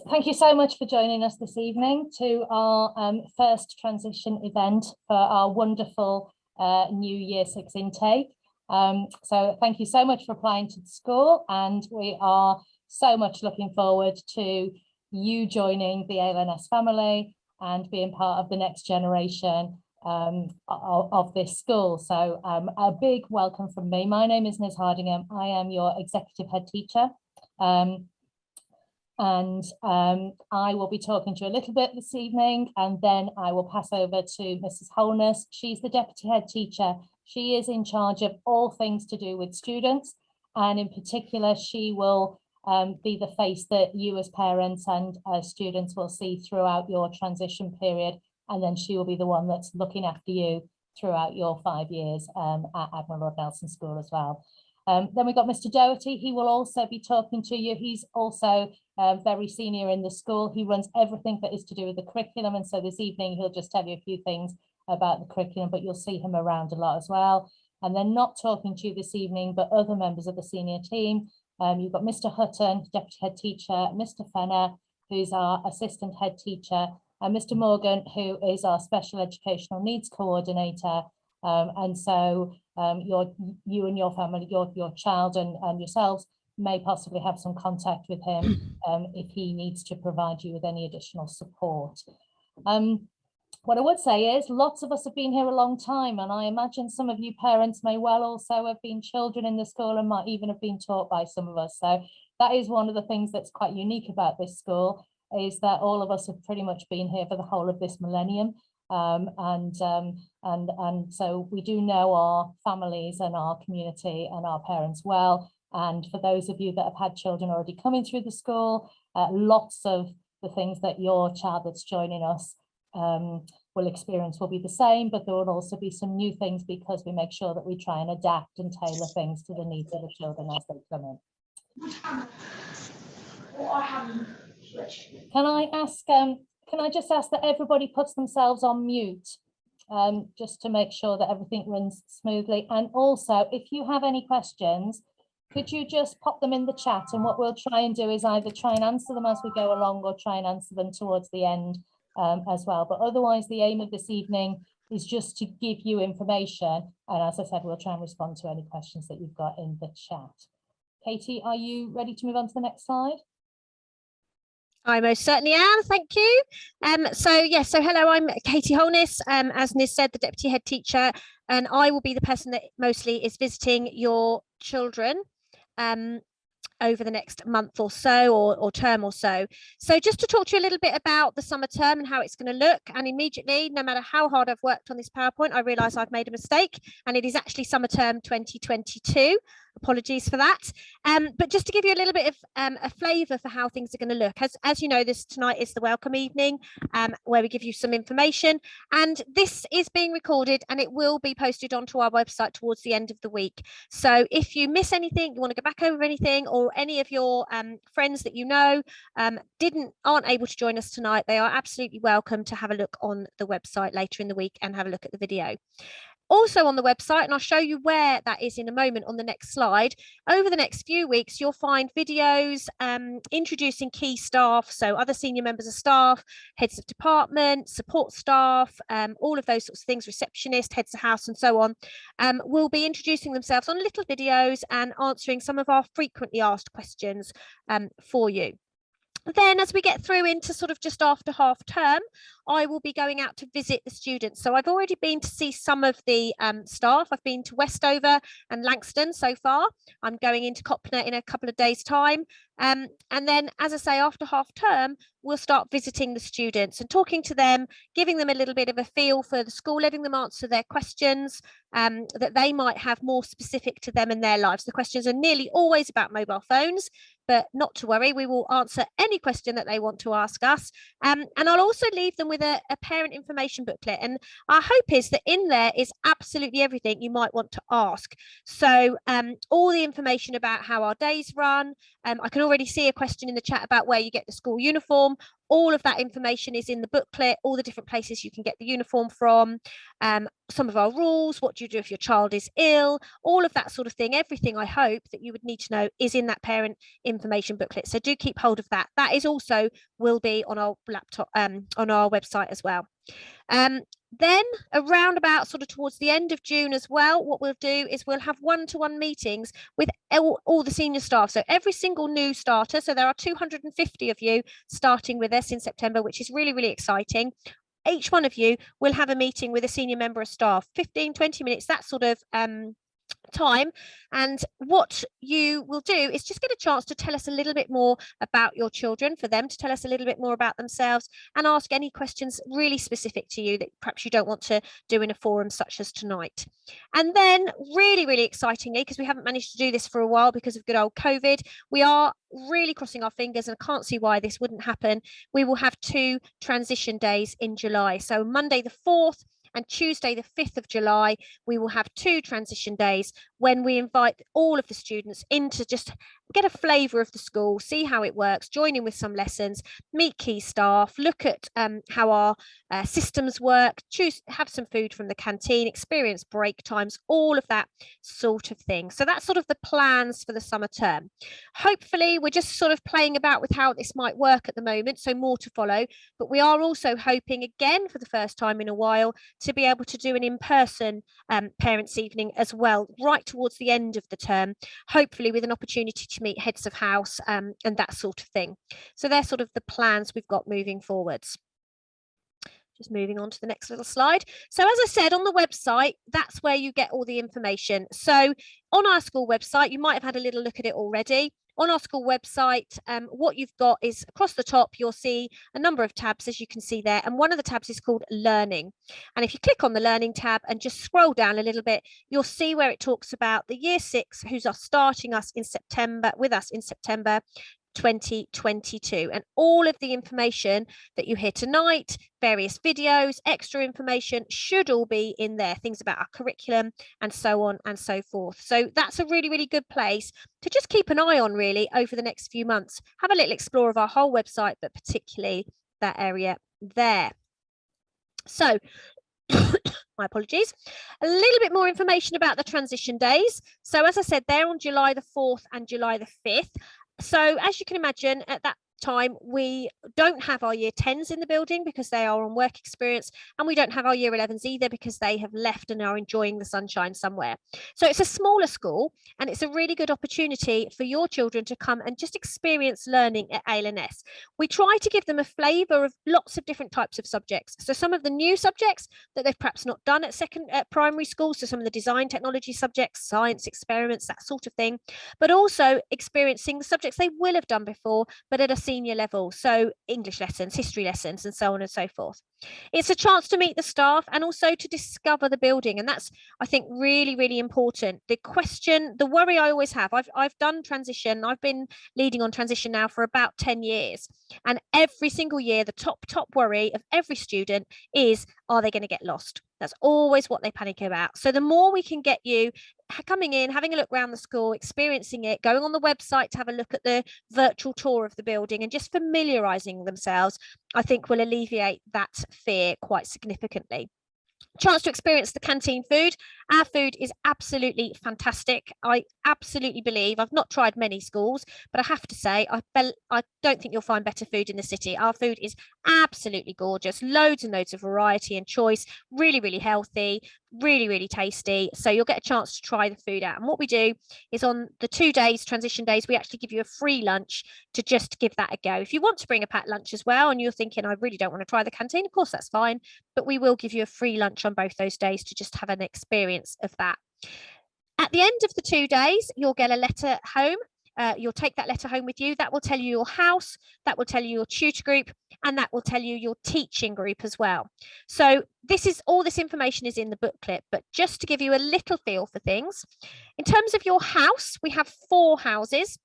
thank you so much for joining us this evening to our first transition event for our wonderful new Year 6 intake. So thank you so much for applying to the school, and we are so much looking forward to you joining the ALNS family and being part of the next generation of this school. So a big welcome from me. My name is Ms. Hardingham. I am your executive head teacher. I will be talking to you a little bit this evening, and then I will pass over to Mrs. Holness. She's the deputy head teacher. She is in charge of all things to do with students, and in particular she will be the face that you as parents and students will see throughout your transition period, and then she will be the one that's looking after you throughout your 5 years at Admiral Lord Nelson School as well. Then we've got Mr. Doherty. He will also be talking to you. He's also very senior in the school. He runs everything that is to do with the curriculum, and so this evening he'll just tell you a few things about the curriculum, but you'll see him around a lot as well. And then not talking to you this evening, but other members of the senior team. You've got Mr. Hutton, deputy head teacher, Mr. Fenner, who's our assistant head teacher, and Mr. Morgan, who is our special educational needs coordinator. And so you and your family, your child and yourselves may possibly have some contact with him if he needs to provide you with any additional support. What I would say is lots of us have been here a long time, and I imagine some of you parents may well also have been children in the school and might even have been taught by some of us. So that is one of the things that's quite unique about this school, is that all of us have pretty much been here for the whole of this millennium. And so we do know our families and our community and our parents well. And for those of you that have had children already coming through the school, lots of the things that your child that's joining us will experience will be the same, but there will also be some new things because we make sure that we try and adapt and tailor things to the needs of the children as they come in. Can I just ask that everybody puts themselves on mute, just to make sure that everything runs smoothly? And also, if you have any questions, could you just pop them in the chat, and what we'll try and do is either try and answer them as we go along or try and answer them towards the end as well. But otherwise, the aim of this evening is just to give you information. And as I said, we'll try and respond to any questions that you've got in the chat. Katie, are you ready to move on to the next slide? I most certainly am, thank you. So hello, I'm Katie Holness, as Niz said, the deputy head teacher, and I will be the person that mostly is visiting your children over the next month or so, or term or so. So just to talk to you a little bit about the summer term and how it's going to look, and immediately, no matter how hard I've worked on this PowerPoint, I realise I've made a mistake, and it is actually summer term 2022. Apologies for that. But just to give you a little bit of a flavour for how things are going to look, as you know, tonight is the welcome evening, where we give you some information, and this is being recorded and it will be posted onto our website towards the end of the week. So if you miss anything, you want to go back over anything, or any of your friends that you know aren't able to join us tonight, they are absolutely welcome to have a look on the website later in the week and have a look at the video. Also on the website, and I'll show you where that is in a moment on the next slide, over the next few weeks you'll find videos introducing key staff, so other senior members of staff, heads of department, support staff, all of those sorts of things, receptionists, heads of house and so on, will be introducing themselves on little videos and answering some of our frequently asked questions for you. Then as we get through into sort of just after half term, I will be going out to visit the students. So I've already been to see some of the staff. I've been to Westover and Langston so far. I'm going into Copner in a couple of days' time. And then, as I say, after half term, we'll start visiting the students and talking to them, giving them a little bit of a feel for the school, letting them answer their questions that they might have more specific to them and their lives. The questions are nearly always about mobile phones, but not to worry, we will answer any question that they want to ask us. And I'll also leave them with a parent information booklet. And our hope is that in there is absolutely everything you might want to ask. So all the information about how our days run. I can already see a question in the chat about where you get the school uniform. All of that information is in the booklet, all the different places you can get the uniform from, some of our rules, what do you do if your child is ill, all of that sort of thing. Everything I hope that you would need to know is in that parent information booklet. So do keep hold of that. That is also will be on our laptop, on our website as well. Then around about sort of towards the end of June as well, what we'll do is we'll have one-to-one meetings with all the senior staff. So every single new starter, so there are 250 of you starting with us in September, which is really, really exciting. Each one of you will have a meeting with a senior member of staff, 15, 20 minutes, that sort of time. And what you will do is just get a chance to tell us a little bit more about your children, for them to tell us a little bit more about themselves, and ask any questions really specific to you that perhaps you don't want to do in a forum such as tonight. And then really, really excitingly, because we haven't managed to do this for a while because of good old COVID, we are really crossing our fingers, and I can't see why this wouldn't happen. We will have 2 transition days in July. So Monday the 4th and Tuesday the 5th of July, we will have 2 transition days when we invite all of the students in to just get a flavour of the school, see how it works, join in with some lessons, meet key staff, look at how our systems work, have some food from the canteen, experience break times, all of that sort of thing. So that's sort of the plans for the summer term. Hopefully, we're just sort of playing about with how this might work at the moment, so more to follow. But we are also hoping, again, for the first time in a while, to be able to do an in-person parents' evening as well, right towards the end of the term, hopefully with an opportunity to meet heads of house and that sort of thing. So they're sort of the plans we've got moving forwards. Just moving on to the next little slide. So as I said, on the website, that's where you get all the information. So on our school website, you might have had a little look at it already. On our school website, what you've got is across the top, you'll see a number of tabs, as you can see there. And one of the tabs is called Learning. And if you click on the Learning tab and just scroll down a little bit, you'll see where it talks about the Year 6 who's are starting us in September, with us in September 2022, and all of the information that you hear tonight, various videos, extra information should all be in there, things about our curriculum and so on and so forth. So that's a really, really good place to just keep an eye on really over the next few months. Have a little explore of our whole website, but particularly that area there. So my apologies, a little bit more information about the transition days. So as I said, they're on July the 4th and July the 5th. So as you can imagine, at that time, we don't have our year 10s in the building because they are on work experience, and we don't have our year 11s either because they have left and are enjoying the sunshine somewhere. So it's a smaller school, and it's a really good opportunity for your children to come and just experience learning at ALNS. We try to give them a flavour of lots of different types of subjects. So some of the new subjects that they've perhaps not done at primary school, so some of the design technology subjects, science experiments, that sort of thing, but also experiencing the subjects they will have done before, but at a senior level, so English lessons, history lessons, and so on and so forth. It's a chance to meet the staff and also to discover the building, and that's, I think, really, really important. The worry I always have, I've done transition, I've been leading on transition now for about 10 years, and every single year the top worry of every student is, are they going to get lost? That's always what they panic about. So the more we can get you coming in, having a look around the school, experiencing it, going on the website to have a look at the virtual tour of the building and just familiarising themselves, I think will alleviate that fear quite significantly. Chance to experience the canteen food. Our food is absolutely fantastic. I absolutely believe, I've not tried many schools, but I have to say, I don't think you'll find better food in the city. Our food is absolutely gorgeous, loads and loads of variety and choice, really, really healthy, really, really tasty. So you'll get a chance to try the food out. And what we do is on the 2 days, transition days, we actually give you a free lunch to just give that a go. If you want to bring a packed lunch as well, and you're thinking, I really don't want to try the canteen, of course, that's fine. But we will give you a free lunch on both those days to just have an experience of that. At the end of the 2 days, you'll get a letter home. You'll take that letter home with you. That will tell you your house, that will tell you your tutor group, and that will tell you your teaching group as well. So all this information is in the booklet, but just to give you a little feel for things, in terms of your house, we have 4 houses.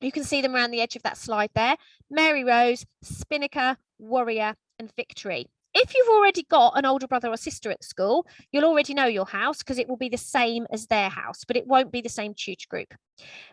You can see them around the edge of that slide there: Mary Rose, Spinnaker, Warrior, and Victory. If you've already got an older brother or sister at school, you'll already know your house because it will be the same as their house, but it won't be the same tutor group.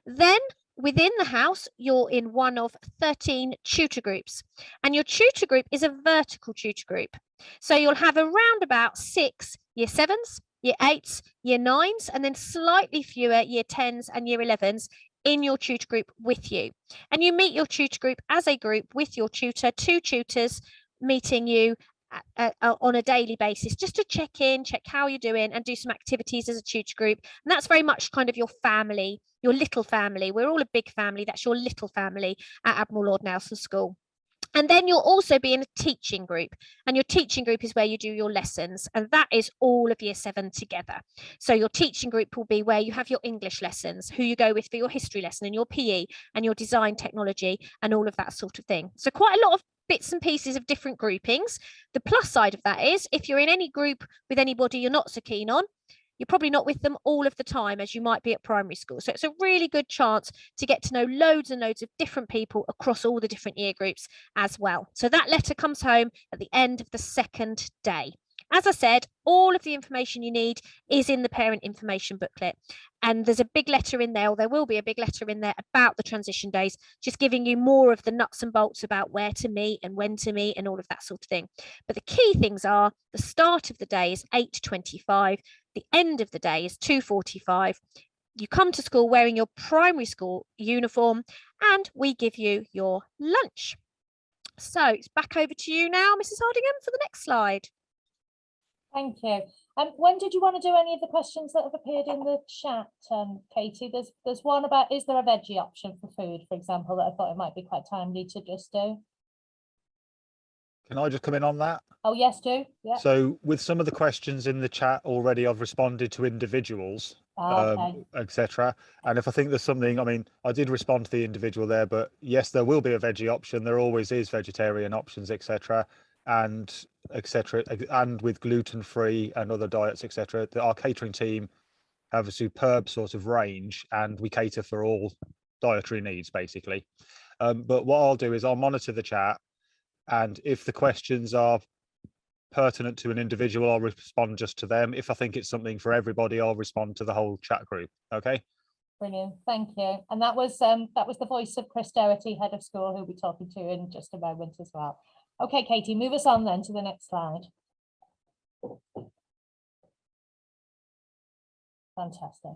Then within the house, you're in one of 13 tutor groups, and your tutor group is a vertical tutor group. So you'll have around about 6 year 7s, year 8s, year 9s, and then slightly fewer year 10s and year 11s in your tutor group with you. And you meet your tutor group as a group with your tutor, 2 tutors meeting you on a daily basis, just to check in, check how you're doing, and do some activities as a tutor group. And that's very much kind of your family, your little family. We're all a big family. That's your little family at Admiral Lord Nelson School. And then you'll also be in a teaching group, and your teaching group is where you do your lessons, and that is all of year 7 together. So your teaching group will be where you have your English lessons, who you go with for your history lesson, and your PE and your design technology and all of that sort of thing. So quite a lot of bits and pieces of different groupings. The plus side of that is if you're in any group with anybody you're not so keen on, you're probably not with them all of the time as you might be at primary school. So it's a really good chance to get to know loads and loads of different people across all the different year groups as well. So that letter comes home at the end of the 2nd day. As I said, all of the information you need is in the parent information booklet. And there's a big letter in there, or there will be a big letter in there about the transition days, just giving you more of the nuts and bolts about where to meet and when to meet and all of that sort of thing. But the key things are the start of the day is 8:25, the end of the day is 2:45. You come to school wearing your primary school uniform, and we give you your lunch. So it's back over to you now, Mrs. Hardingham, for the next slide. Thank you. When did you want to do any of the questions that have appeared in the chat, Katie? There's one about, is there a veggie option for food, for example, that I thought it might be quite timely to just do. Can I just come in on that? Oh, yes, do. Yeah. So with some of the questions in the chat already, I've responded to individuals, Okay. etc. And if I think there's something, I mean, I did respond to the individual there, but yes, there will be a veggie option. There always is vegetarian options, etc. And etc. And with gluten-free and other diets, etc. Our catering team have a superb sort of range, and we cater for all dietary needs, basically. But what I'll do is I'll monitor the chat, and if the questions are pertinent to an individual, I'll respond just to them. If I think it's something for everybody, I'll respond to the whole chat group. Okay. Brilliant, thank you. And that was the voice of Chris Doherty, head of school, who'll be talking to in just a moment as well. Okay, Katie, move us on then to the next slide. Fantastic.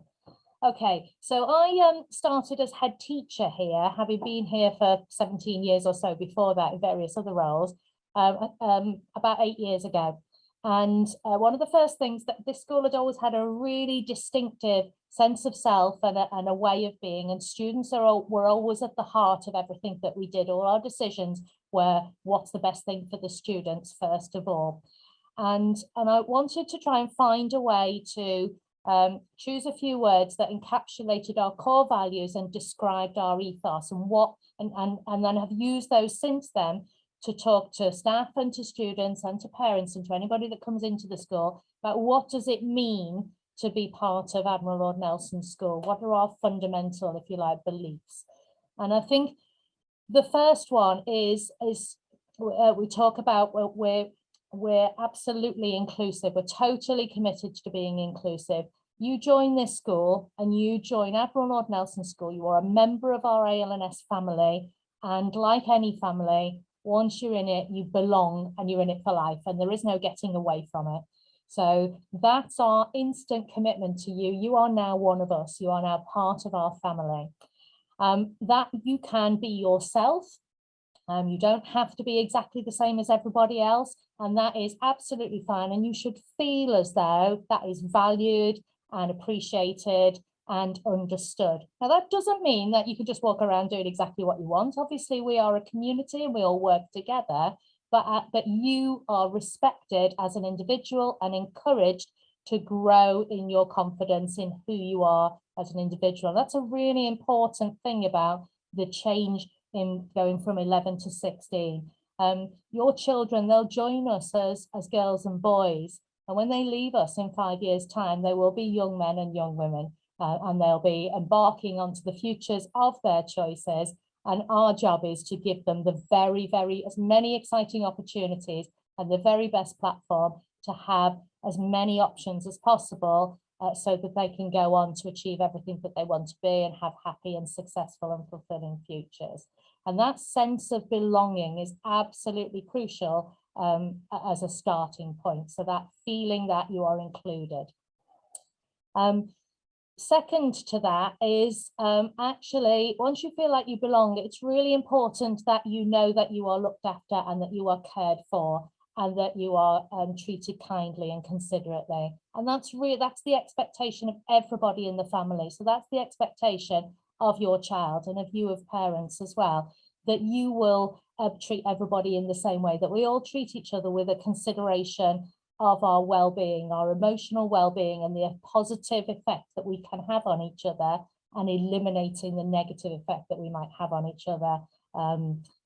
Okay, so I started as head teacher here, having been here for 17 years or so before that in various other roles, about 8 years ago. And one of the first things that this school had always had a really distinctive sense of self and a way of being, and students were always at the heart of everything that we did. All our decisions were what's the best thing for the students first of all. And I wanted to try and find a way to choose a few words that encapsulated our core values and described our ethos, and then have used those since then to talk to staff and to students and to parents and to anybody that comes into the school about what does it mean to be part of Admiral Lord Nelson School? What are our fundamental, if you like, beliefs? And I think the first one is we talk about we're absolutely inclusive. We're totally committed to being inclusive. You join this school and you join Admiral Lord Nelson School, you are a member of our ALNS family, and like any family, once you're in it, you belong and you're in it for life, and there is no getting away from it. So that's our instant commitment to you. You are now one of us. You are now part of our family. That you can be yourself. You don't have to be exactly the same as everybody else, and that is absolutely fine. And you should feel as though that is valued and appreciated and understood. Now, that doesn't mean that you can just walk around doing exactly what you want. Obviously, we are a community and we all work together, but you are respected as an individual and encouraged to grow in your confidence in who you are as an individual. That's a really important thing about the change in going from 11 to 16. Your children, they'll join us as girls and boys, and when they leave us in 5 years' time, they will be young men and young women, and they'll be embarking onto the futures of their choices. And our job is to give them the as many exciting opportunities and the very best platform to have as many options as possible, so that they can go on to achieve everything that they want to be and have happy and successful and fulfilling futures. And that sense of belonging is absolutely crucial as a starting point. So that feeling that you are included. Second to that is actually, once you feel like you belong, it's really important that you know that you are looked after and that you are cared for, and that you are treated kindly and considerately. And that's the expectation of everybody in the family. So that's the expectation of your child and of you as parents as well, that you will treat everybody in the same way, that we all treat each other with a consideration of our well-being, our emotional well-being, and the positive effect that we can have on each other, and eliminating the negative effect that we might have on each other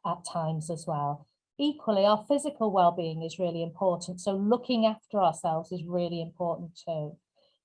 at times as well. Equally, our physical well-being is really important. So looking after ourselves is really important too.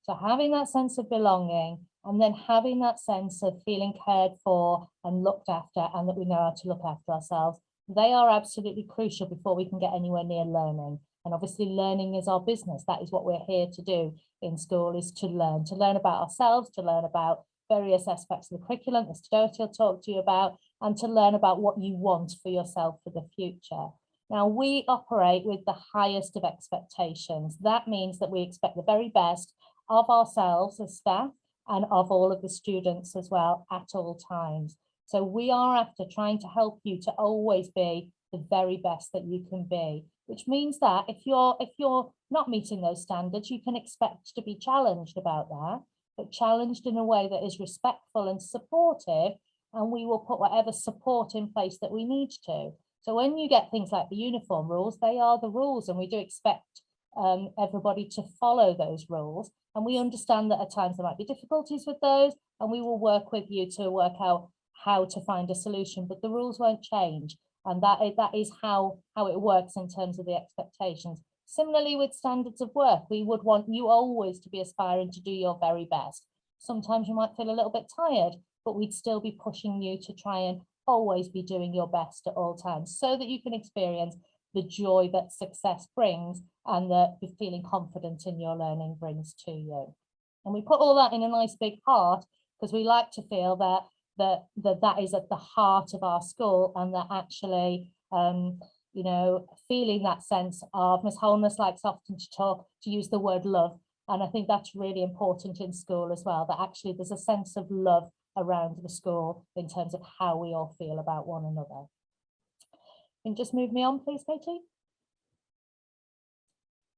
So having that sense of belonging, and then having that sense of feeling cared for and looked after, and that we know how to look after ourselves, they are absolutely crucial before we can get anywhere near learning. And obviously learning is our business. That is what we're here to do in school, is to learn about ourselves, to learn about various aspects of the curriculum that Doherty will talk to you about, and to learn about what you want for yourself for the future. Now, we operate with the highest of expectations. That means that we expect the very best of ourselves as staff and of all of the students as well at all times. So we are after trying to help you to always be the very best that you can be, which means that if you're not meeting those standards, you can expect to be challenged about that, but challenged in a way that is respectful and supportive, and we will put whatever support in place that we need to. So when you get things like the uniform rules, they are the rules, and we do expect everybody to follow those rules. And we understand that at times there might be difficulties with those, and we will work with you to work out how to find a solution, but the rules won't change. And that is how it works in terms of the expectations. Similarly with standards of work, we would want you always to be aspiring to do your very best. Sometimes you might feel a little bit tired, but we'd still be pushing you to try and always be doing your best at all times, so that you can experience the joy that success brings and the feeling confident in your learning brings to you. And we put all that in a nice big heart, because we like to feel that that is at the heart of our school, and that actually, you know, feeling that sense of, Ms. Holness likes often to use the word love. And I think that's really important in school as well, that actually there's a sense of love around the school in terms of how we all feel about one another. Can you just move me on, please, Katie?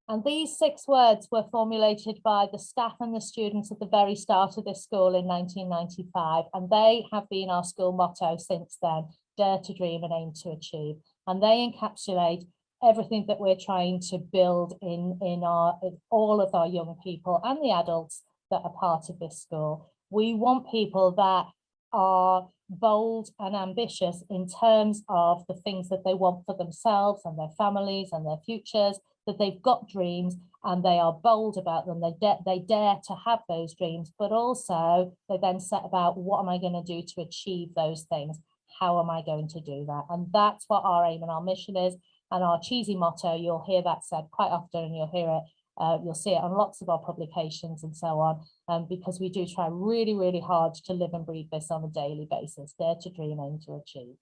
And these 6 words were formulated by the staff and the students at the very start of this school in 1995. And they have been our school motto since then: dare to dream and aim to achieve. And they encapsulate everything that we're trying to build in all of our young people and the adults that are part of this school. We want people that are bold and ambitious in terms of the things that they want for themselves and their families and their futures, that they've got dreams and they are bold about them. They dare to have those dreams, but also they then set about, what am I going to do to achieve those things? How am I going to do that? And that's what our aim and our mission is. And our cheesy motto, you'll hear that said quite often, and you'll hear it, you'll see it on lots of our publications and so on, because we do try really, really hard to live and breathe this on a daily basis: dare to dream, aim to achieve.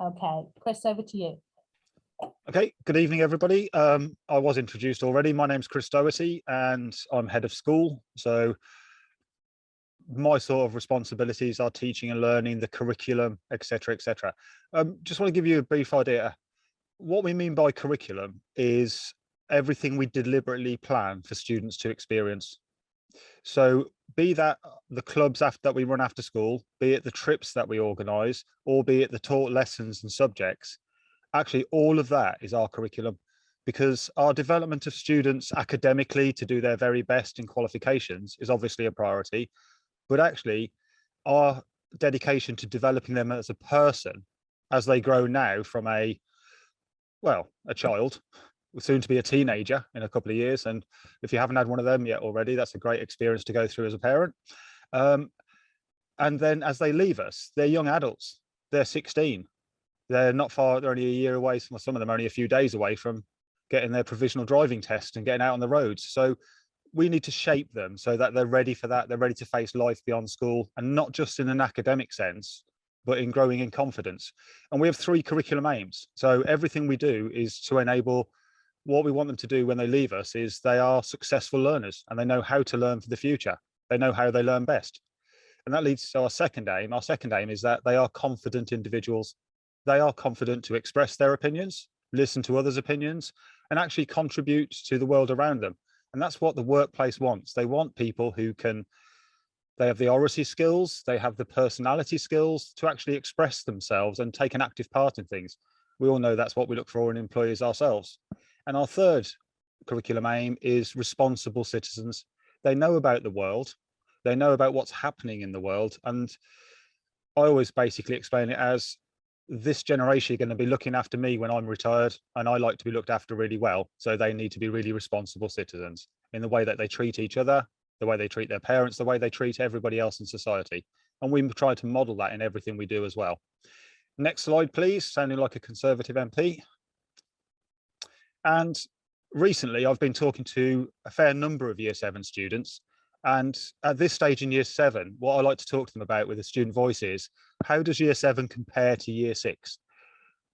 Okay, Chris, over to you. Okay, good evening, everybody. I was introduced already. My name's Chris Doherty, and I'm head of school. So my sort of responsibilities are teaching and learning, the curriculum, etc., etc. Just want to give you a brief idea. What we mean by curriculum is everything we deliberately plan for students to experience. So be that the clubs that we run after school, be it the trips that we organise, or be it the taught lessons and subjects, actually all of that is our curriculum, because our development of students academically to do their very best in qualifications is obviously a priority, but actually our dedication to developing them as a person as they grow now from a child, soon to be a teenager in a couple of years. And if you haven't had one of them yet already, that's a great experience to go through as a parent. And then as they leave us, they're young adults, they're 16. They're not far, they're only a year away, some of them are only a few days away from getting their provisional driving test and getting out on the roads. So we need to shape them so that they're ready for that. They're ready to face life beyond school, and not just in an academic sense, but in growing in confidence. And we have 3 curriculum aims. So everything we do is to enable what we want them to do when they leave us is they are successful learners and they know how to learn for the future. They know how they learn best. And that leads to our second aim. Our second aim is that they are confident individuals. They are confident to express their opinions, listen to others' opinions, and actually contribute to the world around them. And that's what the workplace wants. They want people who they have the oracy skills, they have the personality skills to actually express themselves and take an active part in things. We all know that's what we look for in employees ourselves. And our third curriculum aim is responsible citizens. They know about the world, they know about what's happening in the world. And I always basically explain it as, this generation are going to be looking after me when I'm retired, and I like to be looked after really well. So they need to be really responsible citizens in the way that they treat each other, the way they treat their parents, the way they treat everybody else in society. And we try to model that in everything we do as well. Next slide, please. Sounding like a Conservative MP. And recently I've been talking to a fair number of Year 7 students. And at this stage in Year 7, what I like to talk to them about with the student voice is, how does Year 7 compare to Year 6?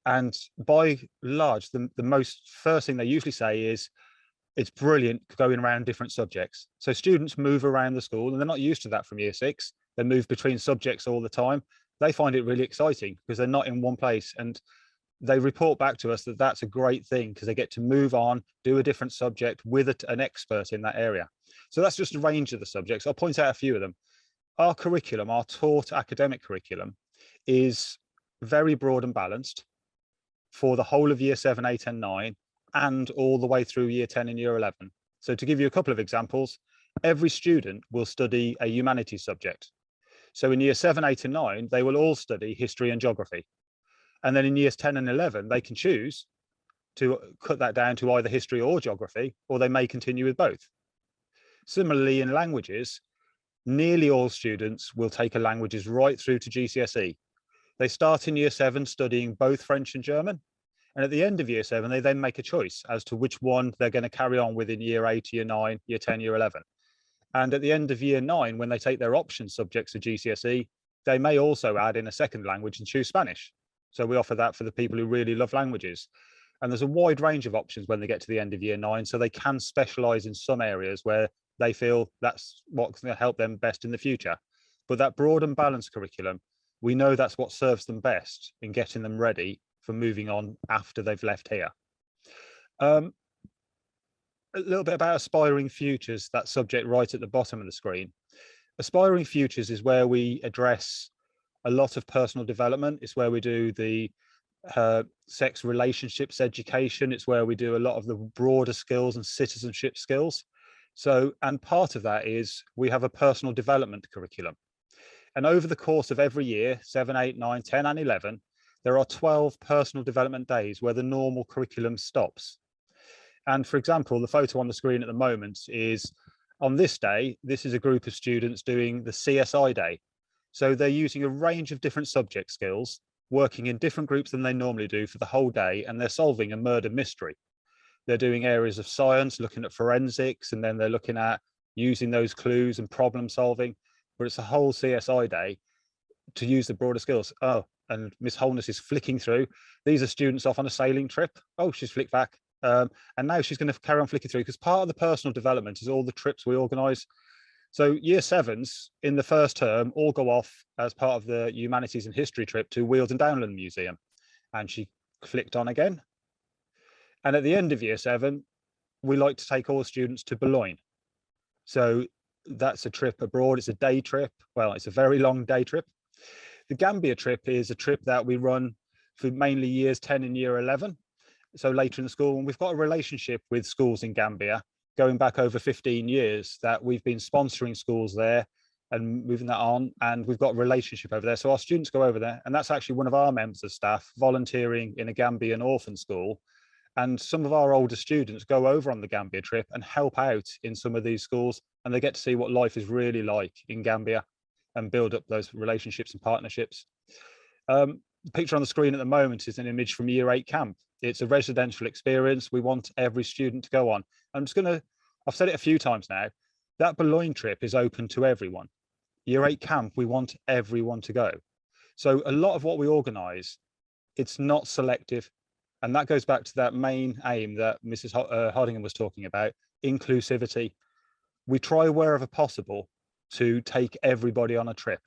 And by large, the first thing they usually say is, it's brilliant going around different subjects. So students move around the school and they're not used to that from Year 6. They move between subjects all the time. They find it really exciting because they're not in one place. And they report back to us that that's a great thing because they get to move on, do a different subject with an expert in that area. So that's just a range of the subjects. I'll point out a few of them. Our curriculum, our taught academic curriculum, is very broad and balanced for the whole of Year 7, 8 and 9, and all the way through Year 10 and Year 11. So to give you a couple of examples, every student will study a humanities subject. So in Year 7, 8 and 9, they will all study history and geography. And then in Years 10 and 11, they can choose to cut that down to either history or geography, or they may continue with both. Similarly, in languages, nearly all students will take a languages right through to GCSE. They start in Year 7 studying both French and German. And at the end of Year 7, they then make a choice as to which one they're going to carry on with in Year 8, Year 9, Year 10, Year 11. And at the end of Year 9, when they take their option subjects to GCSE, they may also add in a second language and choose Spanish. So we offer that for the people who really love languages. And there's a wide range of options when they get to the end of Year 9, so they can specialise in some areas where they feel that's what's going to help them best in the future. But that broad and balanced curriculum, we know that's what serves them best in getting them ready for moving on after they've left here. A little bit about Aspiring Futures, that subject right at the bottom of the screen. Aspiring Futures is where we address a lot of personal development. It's where we do the sex relationships education. It's where we do a lot of the broader skills and citizenship skills. So, and part of that is we have a personal development curriculum. And over the course of every year, 7, 8, 9, 10 and 11, there are 12 personal development days where the normal curriculum stops. And for example, the photo on the screen at the moment is on this day, this is a group of students doing the CSI day. So they're using a range of different subject skills, working in different groups than they normally do for the whole day, and they're solving a murder mystery. They're doing areas of science, looking at forensics, and then they're looking at using those clues and problem solving. But it's a whole CSI day to use the broader skills. Oh, and Miss Holness is flicking through. These are students off on a sailing trip. Oh, she's flicked back. And now she's going to carry on flicking through because part of the personal development is all the trips we organise. So Year 7s in the first term all go off as part of the humanities and history trip to Weald Downland Museum. And she flicked on again. And at the end of Year 7, we like to take all students to Boulogne. So that's a trip abroad. It's a day trip. Well, it's a very long day trip. The Gambia trip is a trip that we run for mainly Years 10 and Year 11. So later in the school, and we've got a relationship with schools in Gambia going back over 15 years that we've been sponsoring schools there and moving that on. And we've got a relationship over there. So our students go over there, and that's actually one of our members of staff volunteering in a Gambian orphan school. And some of our older students go over on the Gambia trip and help out in some of these schools, and they get to see what life is really like in Gambia and build up those relationships and partnerships. The picture on the screen at the moment is an image from Year 8 camp. It's a residential experience we want every student to go on. I've said it a few times now, that Boulogne trip is open to everyone. Year 8 camp, we want everyone to go. So a lot of what we organise, it's not selective. And that goes back to that main aim that Mrs. Hardingham was talking about, inclusivity. We try wherever possible to take everybody on a trip.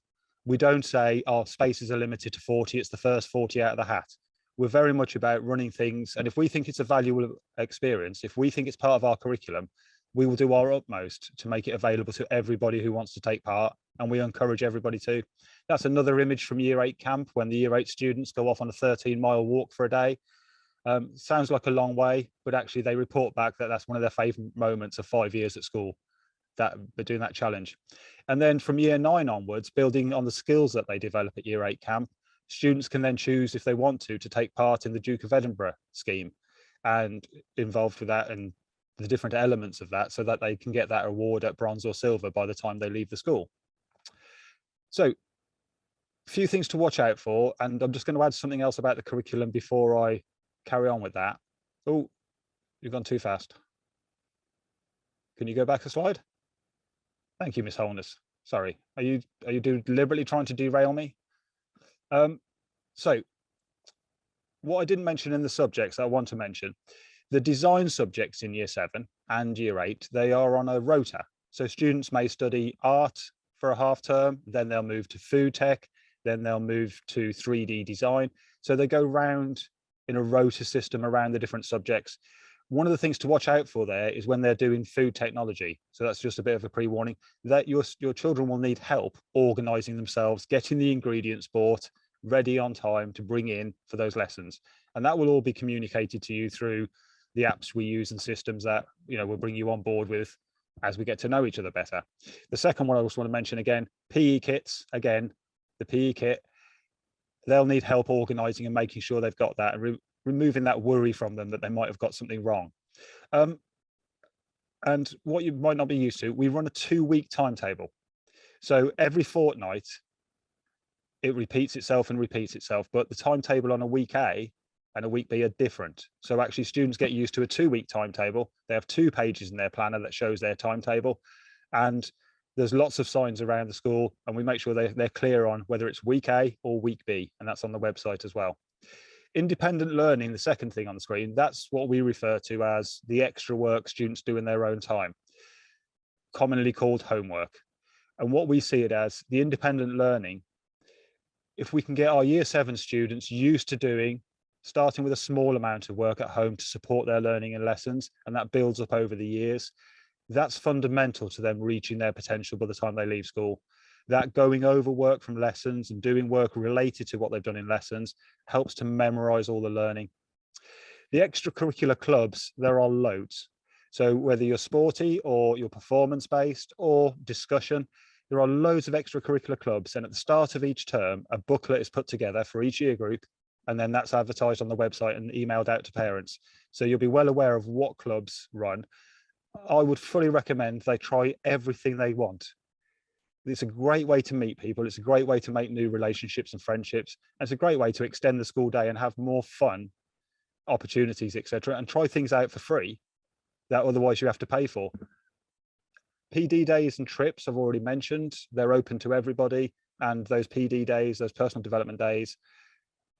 We don't say, oh, spaces are limited to 40, it's the first 40 out of the hat. We're very much about running things. And if we think it's a valuable experience, if we think it's part of our curriculum, we will do our utmost to make it available to everybody who wants to take part. And we encourage everybody to. That's another image from Year 8 camp when the Year 8 students go off on a 13-mile walk for a day. Sounds like a long way, but actually they report back that that's one of their favourite moments of 5 years at school, that they're doing that challenge. And then from Year 9 onwards, building on the skills that they develop at Year 8 camp, students can then choose, if they want to take part in the Duke of Edinburgh scheme and involved with that and the different elements of that, so that they can get that award at bronze or silver by the time they leave the school. So a few things to watch out for, and I'm just going to add something else about the curriculum before I carry on with that. Oh, you've gone too fast. Can you go back a slide? Thank you, Miss Holness. Sorry, are you deliberately trying to derail me? So what I didn't mention in the subjects I want to mention, the design subjects in Year 7 and Year 8, they are on a rota. So students may study art for a half term, then they'll move to food tech, then they'll move to 3D design. So they go round in a rota system around the different subjects. One of the things to watch out for there is when they're doing food technology. So that's just a bit of a pre-warning that your children will need help organising themselves, getting the ingredients bought, ready on time to bring in for those lessons. And that will all be communicated to you through the apps we use and systems that, we'll bring you on board with as we get to know each other better. The second one I also want to mention again, PE kits. Again, the PE kit, they'll need help organising and making sure they've got that and removing that worry from them that they might have got something wrong. And what you might not be used to, we run a 2-week timetable. So every fortnight, it repeats itself, but the timetable on a week A and a week B are different. So actually students get used to a 2-week timetable. They have 2 pages in their planner that shows their timetable. And there's lots of signs around the school, and we make sure they're clear on whether it's week A or week B, and that's on the website as well. Independent learning, the second thing on the screen, that's what we refer to as the extra work students do in their own time, commonly called homework. And what we see it as, the independent learning, if we can get our Year 7 students used to doing, starting with a small amount of work at home to support their learning and lessons, and that builds up over the years, that's fundamental to them reaching their potential by the time they leave school. That going over work from lessons and doing work related to what they've done in lessons helps to memorize all the learning. The extracurricular clubs, there are loads. So whether you're sporty or you're performance-based or discussion, there are loads of extracurricular clubs. And at the start of each term, a booklet is put together for each year group, and then that's advertised on the website and emailed out to parents. So you'll be well aware of what clubs run. I would fully recommend they try everything they want. It's a great way to meet people. It's a great way to make new relationships and friendships. And it's a great way to extend the school day and have more fun opportunities, etc., and try things out for free that otherwise you have to pay for. PD days and trips I've already mentioned. They're open to everybody. And those PD days, those personal development days,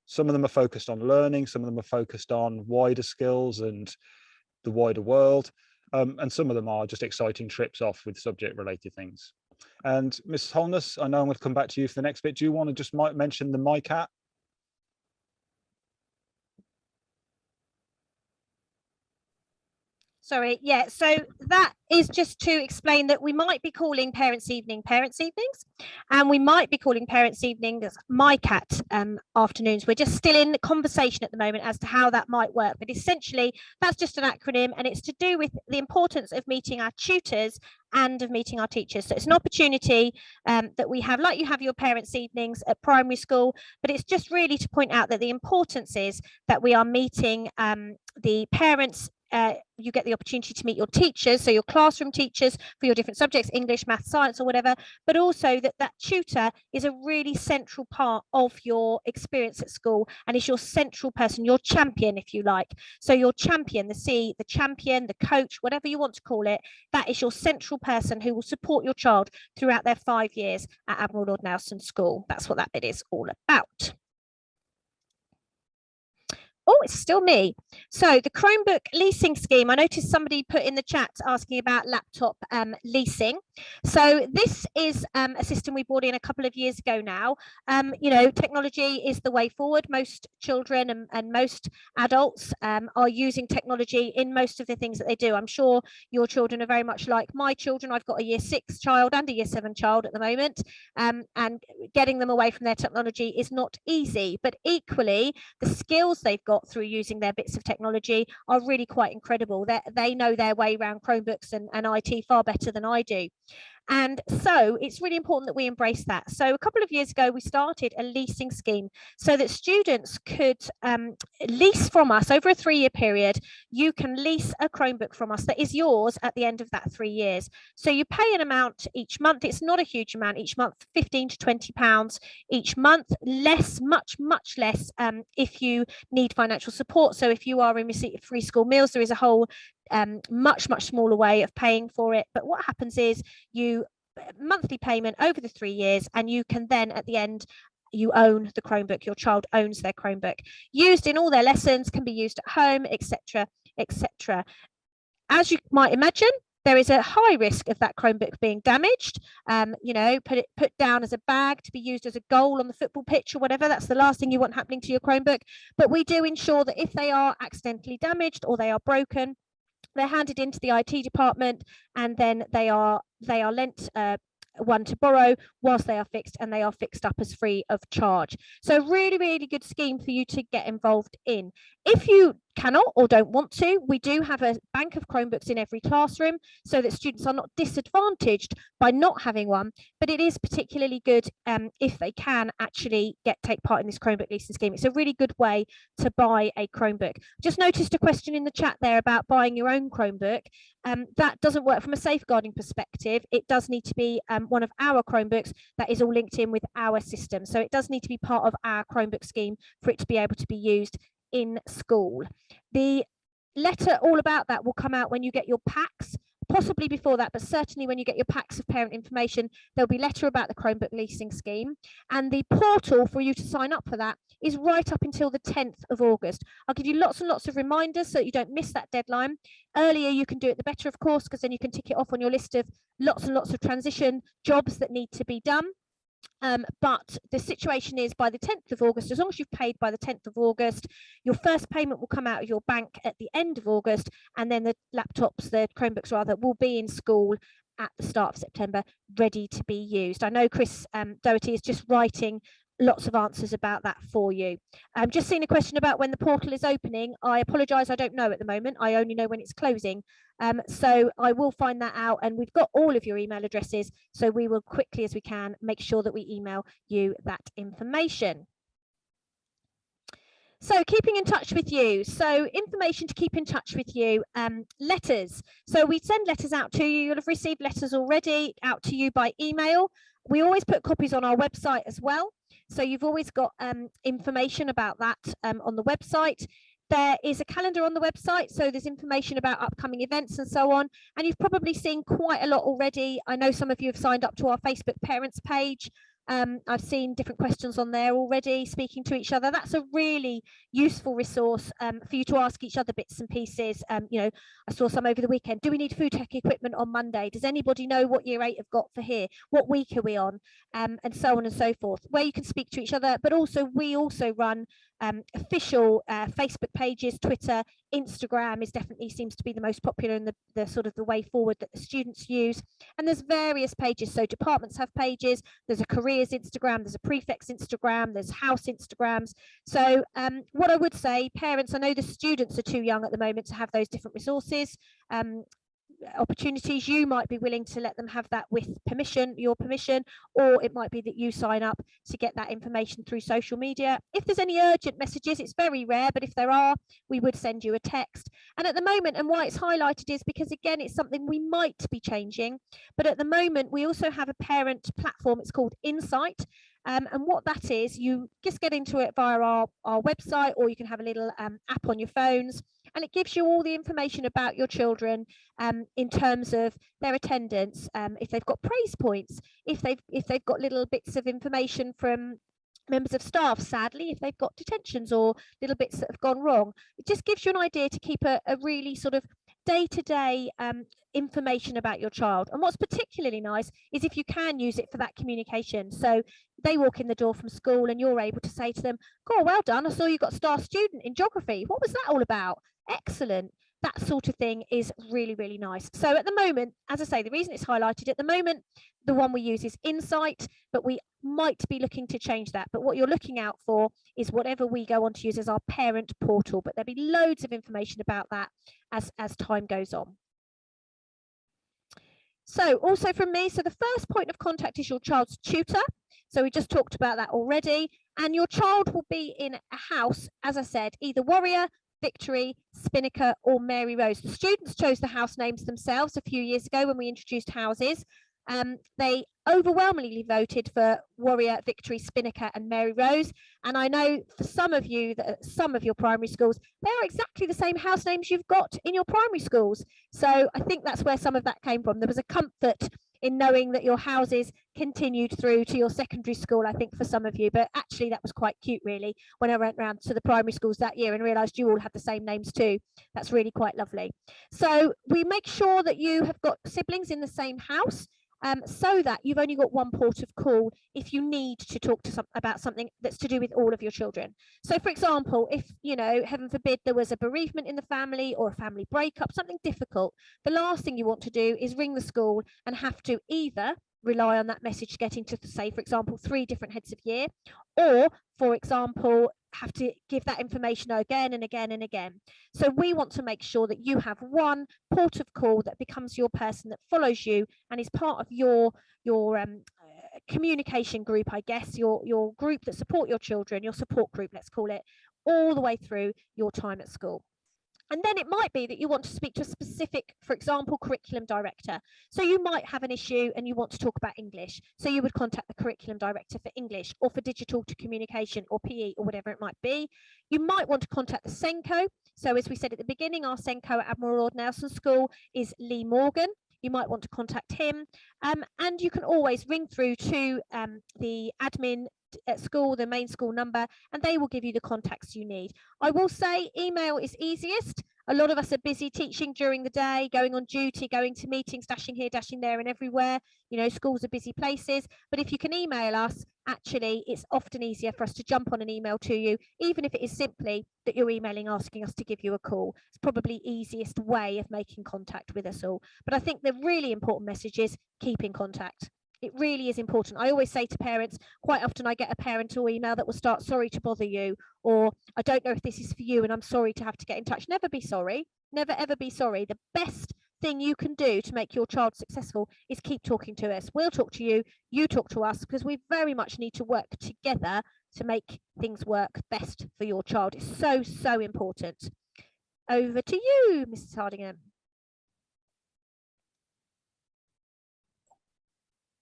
some of them are focused on learning, some of them are focused on wider skills and the wider world. And some of them are just exciting trips off with subject related things. And Mrs. Holness, I know I'm going to come back to you for the next bit. Do you want to just mention the MyCat? Sorry, yeah, so that is just to explain that we might be calling Parents' Evening Parents' Evenings, and we might be calling Parents' Evenings MyCat afternoons. We're just still in conversation at the moment as to how that might work, but essentially that's just an acronym, and it's to do with the importance of meeting our tutors and of meeting our teachers. So it's an opportunity that we have, like you have your Parents' Evenings at primary school, but it's just really to point out that the importance is that we are meeting the parents you get the opportunity to meet your teachers, so your classroom teachers for your different subjects, English, math, science, or whatever, but also that tutor is a really central part of your experience at school and is your central person, your champion, if you like. So your champion, the champion, the coach, whatever you want to call it, that is your central person who will support your child throughout their 5 years at Admiral Lord Nelson School. That's what that bit is all about. Oh, it's still me. So the Chromebook leasing scheme, I noticed somebody put in the chat asking about laptop leasing. So this is a system we brought in a couple of years ago now. You know, technology is the way forward. Most children and most adults are using technology in most of the things that they do. I'm sure your children are very much like my children. I've got a year 6 child and a year 7 child at the moment, and getting them away from their technology is not easy, but equally the skills they've got through using their bits of technology are really quite incredible. They know their way around Chromebooks and IT far better than I do. And so it's really important that we embrace that. So a couple of years ago, we started a leasing scheme so that students could lease from us over a 3-year period. You can lease a Chromebook from us that is yours at the end of that 3 years. So you pay an amount each month. It's not a huge amount each month, £15 to £20 each month, less, much less if you need financial support. So if you are in receipt of free school meals, there is a whole much smaller way of paying for it. But what happens is you monthly payment over the 3 years, and you can then at the end you own the Chromebook. Your child owns their Chromebook, used in all their lessons, can be used at home, etc. etc. As you might imagine, there is a high risk of that Chromebook being damaged, you know, put down as a bag to be used as a goal on the football pitch or whatever. That's the last thing you want happening to your Chromebook. But we do ensure that if they are accidentally damaged or they are broken, they're handed into the IT department, and then they are lent one to borrow whilst they are fixed, and they are fixed up as free of charge. So really good scheme for you to get involved in. If you cannot or don't want to, we do have a bank of Chromebooks in every classroom so that students are not disadvantaged by not having one, but it is particularly good if they can actually take part in this Chromebook leasing scheme. It's a really good way to buy a Chromebook. Just noticed a question in the chat there about buying your own Chromebook. That doesn't work from a safeguarding perspective. It does need to be one of our Chromebooks that is all linked in with our system. So it does need to be part of our Chromebook scheme for it to be able to be used in school. The letter all about that will come out when you get your packs, possibly before that, but certainly when you get your packs of parent information, there'll be a letter about the Chromebook leasing scheme. And the portal for you to sign up for that is right up until the 10th of August. I'll give you lots and lots of reminders so that you don't miss that deadline. Earlier you can do it, the better, of course, because then you can tick it off on your list of lots and lots of transition jobs that need to be done. But the situation is, by the 10th of August, as long as you've paid by the 10th of August, your first payment will come out of your bank at the end of August, and then the laptops, the Chromebooks rather, will be in school at the start of September, ready to be used. I know Chris Doherty is just writing lots of answers about that for you. Just seen a question about when the portal is opening. I apologise, I don't know at the moment. I only know when it's closing. So I will find that out, and we've got all of your email addresses, so we will quickly as we can make sure that we email you that information. So keeping in touch with you. So information to keep in touch with you. Letters. So we send letters out to you. You'll have received letters already out to you by email. We always put copies on our website as well. So you've always got information about that on the website. There is a calendar on the website, so there's information about upcoming events and so on. And you've probably seen quite a lot already. I know some of you have signed up to our Facebook parents page. I've seen different questions on there already, speaking to each other. That's a really useful resource for you to ask each other bits and pieces. You know, I saw some over the weekend. Do we need food tech equipment on Monday? Does anybody know what year 8 have got for here? What week are we on? And so on and so forth, where you can speak to each other. But also, we also run official Facebook pages, Twitter, Instagram seems to be the most popular and the sort of the way forward that the students use. And there's various pages. So departments have pages. There's a careers Instagram, there's a prefects Instagram, there's house Instagrams. So what I would say, parents, I know the students are too young at the moment to have those different resources. opportunities. You might be willing to let them have that with permission, your permission, or it might be that you sign up to get that information through social media. If there's any urgent messages, it's very rare, but if there are, we would send you a text. And at the moment, and why it's highlighted is because, again, it's something we might be changing, but at the moment we also have a parent platform. It's called Insight. And what that is, you just get into it via our website, or you can have a little app on your phones, and it gives you all the information about your children in terms of their attendance, if they've got praise points, if they've got little bits of information from members of staff, sadly, if they've got detentions or little bits that have gone wrong. It just gives you an idea to keep a really sort of day-to-day information about your child. And what's particularly nice is if you can use it for that communication. So they walk in the door from school and you're able to say to them, "Oh, well done, I saw you got star student in geography. What was that all about? Excellent." That sort of thing is really, really nice. So at the moment, as I say, the reason it's highlighted at the moment, the one we use is Insight, but we might be looking to change that. But what you're looking out for is whatever we go on to use as our parent portal, but there'll be loads of information about that as time goes on. So also from me, so the first point of contact is your child's tutor. So we just talked about that already. And your child will be in a house, as I said, either Warrior, Victory, Spinnaker or Mary Rose. The students chose the house names themselves a few years ago when we introduced houses. They overwhelmingly voted for Warrior, Victory, Spinnaker and Mary Rose. And I know for some of you, that some of your primary schools, they are exactly the same house names you've got in your primary schools. So I think that's where some of that came from. There was a comfort in knowing that your houses continued through to your secondary school, I think, for some of you. But actually that was quite cute, really, when I went round to the primary schools that year and realised you all had the same names too. That's really quite lovely. So we make sure that you have got siblings in the same house, so that you've only got one port of call if you need to talk to about something that's to do with all of your children. So for example, if, you know, heaven forbid, there was a bereavement in the family or a family breakup, something difficult, the last thing you want to do is ring the school and have to either rely on that message getting to, say, for example, 3 different heads of year, or, for example, have to give that information again and again and again. So we want to make sure that you have one port of call that becomes your person that follows you and is part of your communication group, I guess, your group that support your children, your support group, let's call it, all the way through your time at school. And then it might be that you want to speak to a specific, for example, curriculum director. So you might have an issue and you want to talk about English. So you would contact the curriculum director for English or for digital to communication or PE or whatever it might be. You might want to contact the SENCO. So as we said at the beginning, our SENCO at Admiral Lord Nelson School is Lee Morgan. You might want to contact him. And you can always ring through to the admin at school, the main school number, and they will give you the contacts you need. I will say email is easiest. A lot of us are busy teaching during the day, going on duty, going to meetings, dashing here, dashing there and everywhere. You know, schools are busy places, but if you can email us, actually it's often easier for us to jump on an email to you, even if it is simply that you're emailing asking us to give you a call. It's probably easiest way of making contact with us all. But I think the really important message is keep in contact. It really is important. I always say to parents, quite often I get a parental email that will start, "Sorry to bother you," or "I don't know if this is for you and I'm sorry to have to get in touch." Never be sorry. Never, ever be sorry. The best thing you can do to make your child successful is keep talking to us. We'll talk to you, you talk to us, because we very much need to work together to make things work best for your child. It's so, so important. Over to you, Mrs. Hardingham.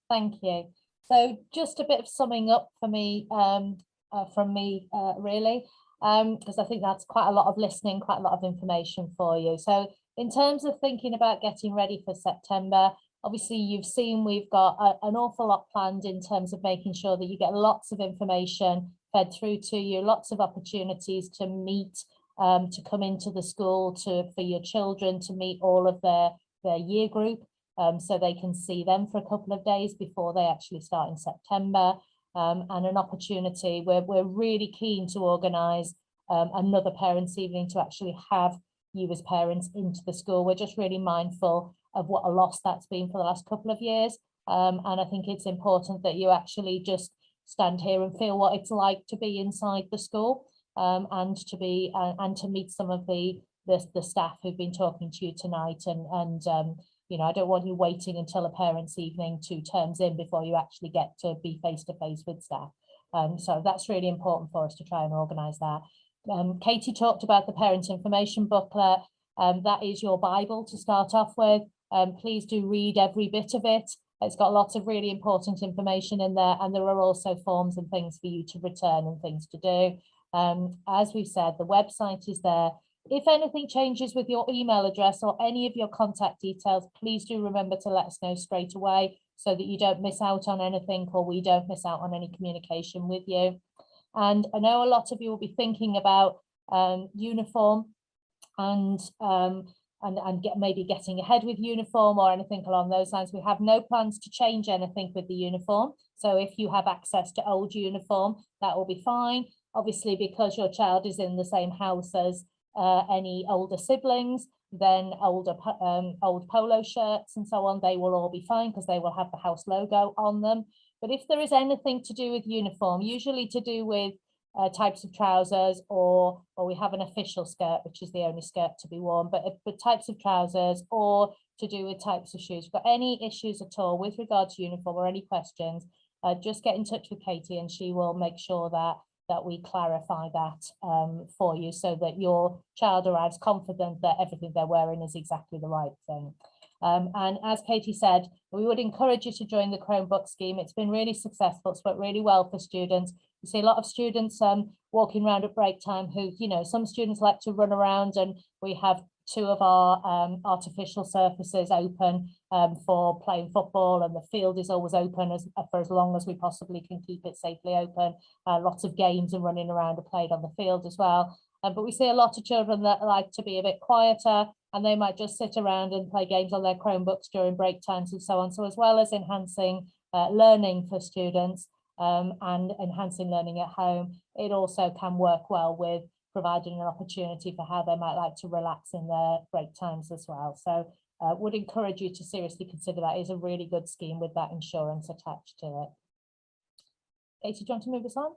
Thank you. So just a bit of summing up for me, from me, really, because I think that's quite a lot of listening, quite a lot of information for you. So in terms of thinking about getting ready for September, obviously you've seen we've got an awful lot planned in terms of making sure that you get lots of information fed through to you, lots of opportunities to meet, to come into the school, for your children to meet all of their year group. So they can see them for a couple of days before they actually start in September, and an opportunity where we're really keen to organise another parents' evening to actually have you as parents into the school. We're just really mindful of what a loss that's been for the last couple of years, and I think it's important that you actually just stand here and feel what it's like to be inside the school, and to meet some of the the staff who've been talking to you tonight, and you know, I don't want you waiting until a parents' evening 2 terms in before you actually get to be face to face with staff. So that's really important for us to try and organise that. Katie talked about the parent information booklet. That is your Bible to start off with. Please do read every bit of it. It's got lots of really important information in there, and there are also forms and things for you to return and things to do. As we've said, the website is there. If anything changes with your email address or any of your contact details, please do remember to let us know straight away so that you don't miss out on anything, or we don't miss out on any communication with you. And I know a lot of you will be thinking about uniform and maybe getting ahead with uniform or anything along those lines. We have no plans to change anything with the uniform. So if you have access to old uniform, that will be fine. Obviously, because your child is in the same house as any older siblings, then old polo shirts and so on, they will all be fine because they will have the house logo on them. But if there is anything to do with uniform, usually to do with types of trousers, or we have an official skirt, which is the only skirt to be worn, but types of trousers, or to do with types of shoes. If you've got any issues at all with regard to uniform or any questions, just get in touch with Katie and she will make sure that we clarify that for you, so that your child arrives confident that everything they're wearing is exactly the right thing. And as Katie said, we would encourage you to join the Chromebook scheme. It's been really successful. It's worked really well for students. You see a lot of students walking around at break time who, you know, some students like to run around, and we have 2 of our artificial surfaces open for playing football, and the field is always open for as long as we possibly can keep it safely open. Lots of games and running around are played on the field as well. But we see a lot of children that like to be a bit quieter, and they might just sit around and play games on their Chromebooks during break times and so on. So as well as enhancing learning for students and enhancing learning at home, it also can work well with providing an opportunity for how they might like to relax in their break times as well. So would encourage you to seriously consider that. It is a really good scheme with that insurance attached to it. Katie, do you want to move us on?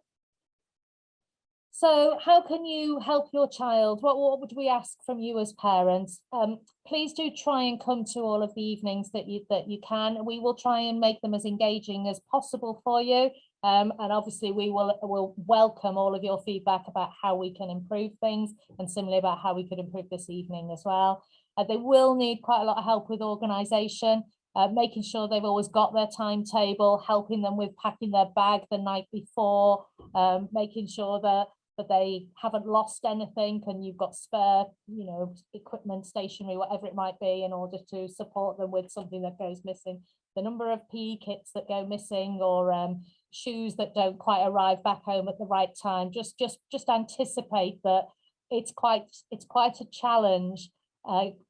So how can you help your child? What would we ask from you as parents? Please do try and come to all of the evenings that you can. We will try and make them as engaging as possible for you. And obviously we will welcome all of your feedback about how we can improve things, and similarly about how we could improve this evening as well. They will need quite a lot of help with organisation, making sure they've always got their timetable, helping them with packing their bag the night before, making sure that they haven't lost anything, and you've got spare, you know, equipment, stationery, whatever it might be, in order to support them with something that goes missing. The number of PE kits that go missing, or shoes that don't quite arrive back home at the right time. Just anticipate that it's quite a challenge.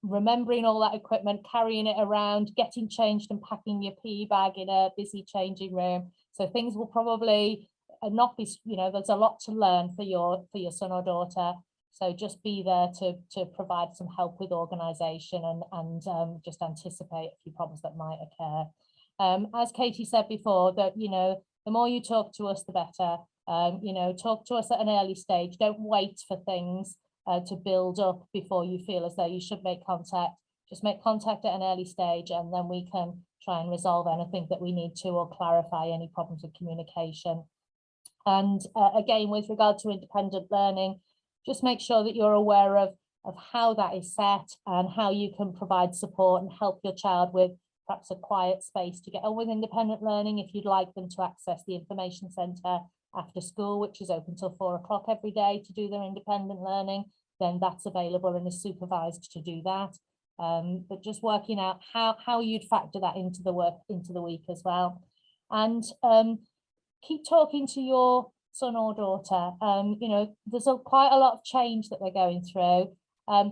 Remembering all that equipment, carrying it around, getting changed and packing your PE bag in a busy changing room. So things will probably not be, you know, there's a lot to learn for your son or daughter. So just be there to provide some help with organisation and just anticipate a few problems that might occur. As Katie said before, that, you know, the more you talk to us, the better. You know, talk to us at an early stage. Don't wait for things to build up before you feel as though you should make contact. Just make contact at an early stage, and then we can try and resolve anything that we need to, or clarify any problems with communication. And again, with regard to independent learning, just make sure that you're aware of how that is set, and how you can provide support and help your child with perhaps a quiet space to get on with independent learning. If you'd like them to access the information centre after school, which is open till 4 o'clock every day, to do their independent learning, then that's available and is supervised to do that. But just working out how you'd factor that into the week as well. And keep talking to your son or daughter. You know, there's quite a lot of change that they're going through.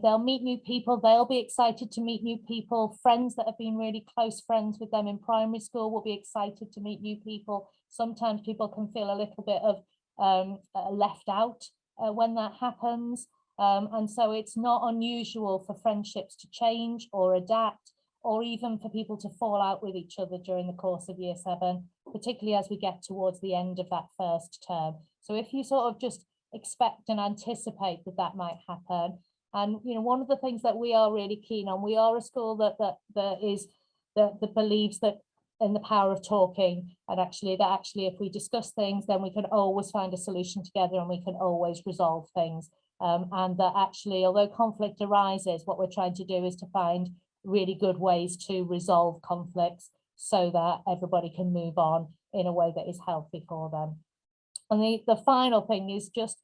They'll meet new people. They'll be excited to meet new people. Friends that have been really close friends with them in primary school will be excited to meet new people. Sometimes people can feel a little bit of left out when that happens. And so it's not unusual for friendships to change or adapt, or even for people to fall out with each other during the course of year 7, particularly as we get towards the end of that first term. So if you sort of just expect and anticipate that might happen, And one of the things that we are really keen on, we are a school that believes that in the power of talking, and actually if we discuss things, then we can always find a solution together, and we can always resolve things. And that actually, although conflict arises, what we're trying to do is to find really good ways to resolve conflicts so that everybody can move on in a way that is healthy for them. And the final thing is just,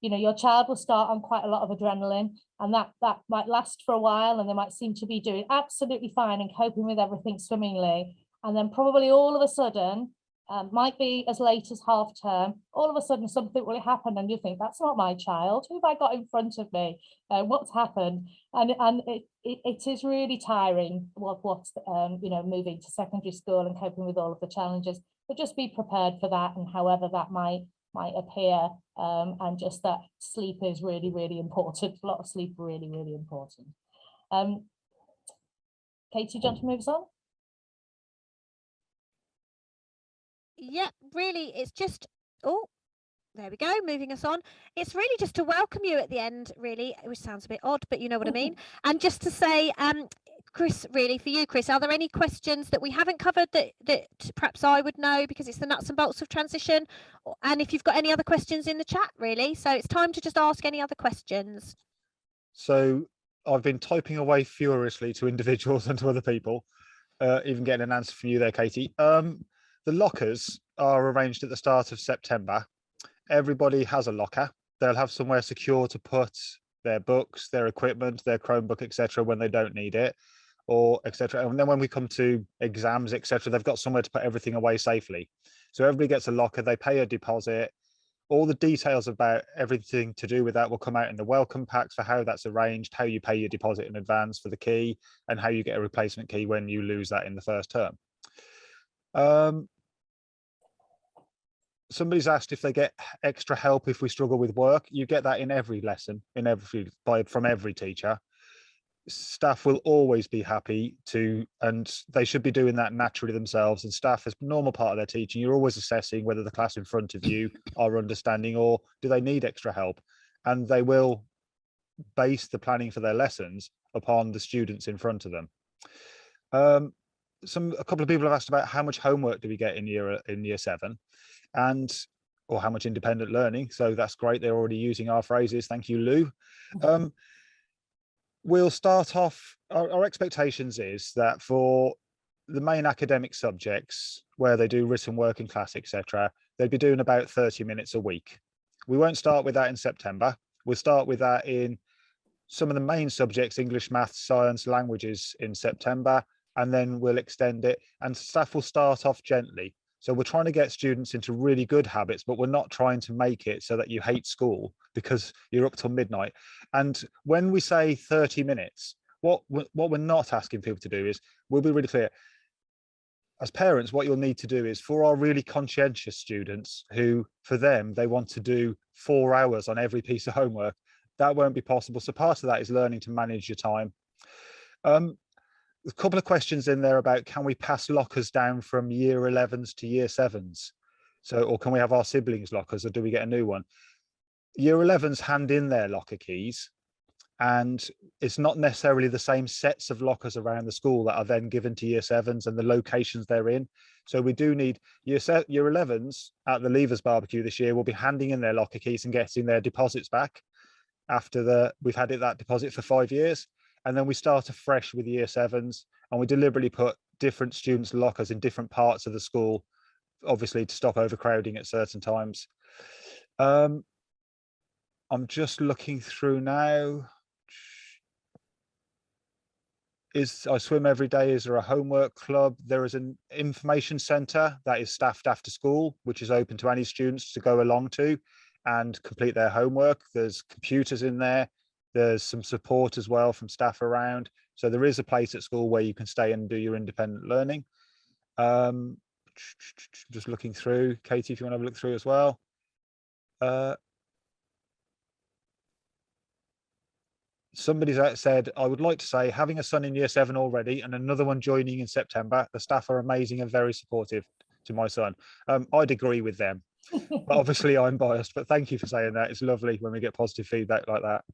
your child will start on quite a lot of adrenaline, and that might last for a while, and they might seem to be doing absolutely fine and coping with everything swimmingly. And then probably all of a sudden, might be as late as half term, all of a sudden something will happen and you think, that's not my child, who have I got in front of me, what's happened? And it is really tiring what's moving to secondary school and coping with all of the challenges. But just be prepared for that, and however that might appear, and just that sleep is really, really important. A lot of sleep, really, really important. Katie, do you want to move us on? Yeah, really, it's just, oh, there we go, moving us on. It's really just to welcome you at the end, really, which sounds a bit odd, but you know what I mean. And just to say, Chris, really for you, Chris, are there any questions that we haven't covered that perhaps I would know, because it's the nuts and bolts of transition? And if you've got any other questions in the chat, really. So it's time to just ask any other questions. So I've been typing away furiously to individuals and to other people, even getting an answer from you there, Katie. The lockers are arranged at the start of September. Everybody has a locker. They'll have somewhere secure to put their books, their equipment, their Chromebook, etc., when they don't need it, or etc. And then when we come to exams, etc., they've got somewhere to put everything away safely. So everybody gets a locker, they pay a deposit. All the details about everything to do with that will come out in the welcome packs for how that's arranged, how you pay your deposit in advance for the key, and how you get a replacement key when you lose that in the first term. Somebody's asked if they get extra help if we struggle with work. You get that in every lesson, from every teacher. Staff will always be happy to, and they should be doing that naturally themselves. And staff, as normal part of their teaching, you're always assessing whether the class in front of you are understanding or do they need extra help. And they will base the planning for their lessons upon the students in front of them. A couple of people have asked about how much homework do we get in year 7, or how much independent learning. So that's great. They're already using our phrases. Thank you, Lou. We'll start off, our expectations is that for the main academic subjects where they do written work in class, etc., they'd be doing about 30 minutes a week. We won't start with that in September. We'll start with that in some of the main subjects, English, maths, science, languages in September, and then we'll extend it, and staff will start off gently. So we're trying to get students into really good habits, but we're not trying to make it so that you hate school because you're up till midnight. And when we say 30 minutes, what we're not asking people to do is, we'll be really clear. As parents, what you'll need to do is, for our really conscientious students who, for them, they want to do 4 hours on every piece of homework, that won't be possible. So part of that is learning to manage your time. A couple of questions in there about, can we pass lockers down from year 11s to year 7s? So, or can we have our siblings' lockers, or do we get a new one? Year 11s hand in their locker keys, and it's not necessarily the same sets of lockers around the school that are then given to year 7s and the locations they're in. So we do need year 11s at the Leavers barbecue this year will be handing in their locker keys and getting their deposits back after we've had that deposit for 5 years. And then we start afresh with year 7s, and we deliberately put different students' lockers in different parts of the school, obviously to stop overcrowding at certain times. I'm just looking through now. I swim every day? Is there a homework club? There is an information centre that is staffed after school, which is open to any students to go along to and complete their homework. There's computers in there. There's some support as well from staff around. So there is a place at school where you can stay and do your independent learning. Just looking through. Katie, if you want to have a look through as well. Somebody's said, I would like to say, having a son in year 7 already and another one joining in September, the staff are amazing and very supportive to my son. I'd agree with them, but obviously I'm biased, but thank you for saying that. It's lovely when we get positive feedback like that.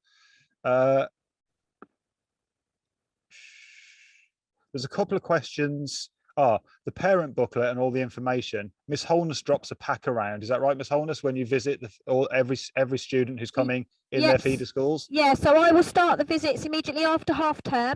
There's a couple of questions. The parent booklet and all the information. Miss Holness drops a pack around. Is that right, Miss Holness? When you visit every student who's coming in their feeder schools? Yeah, so I will start the visits immediately after half term,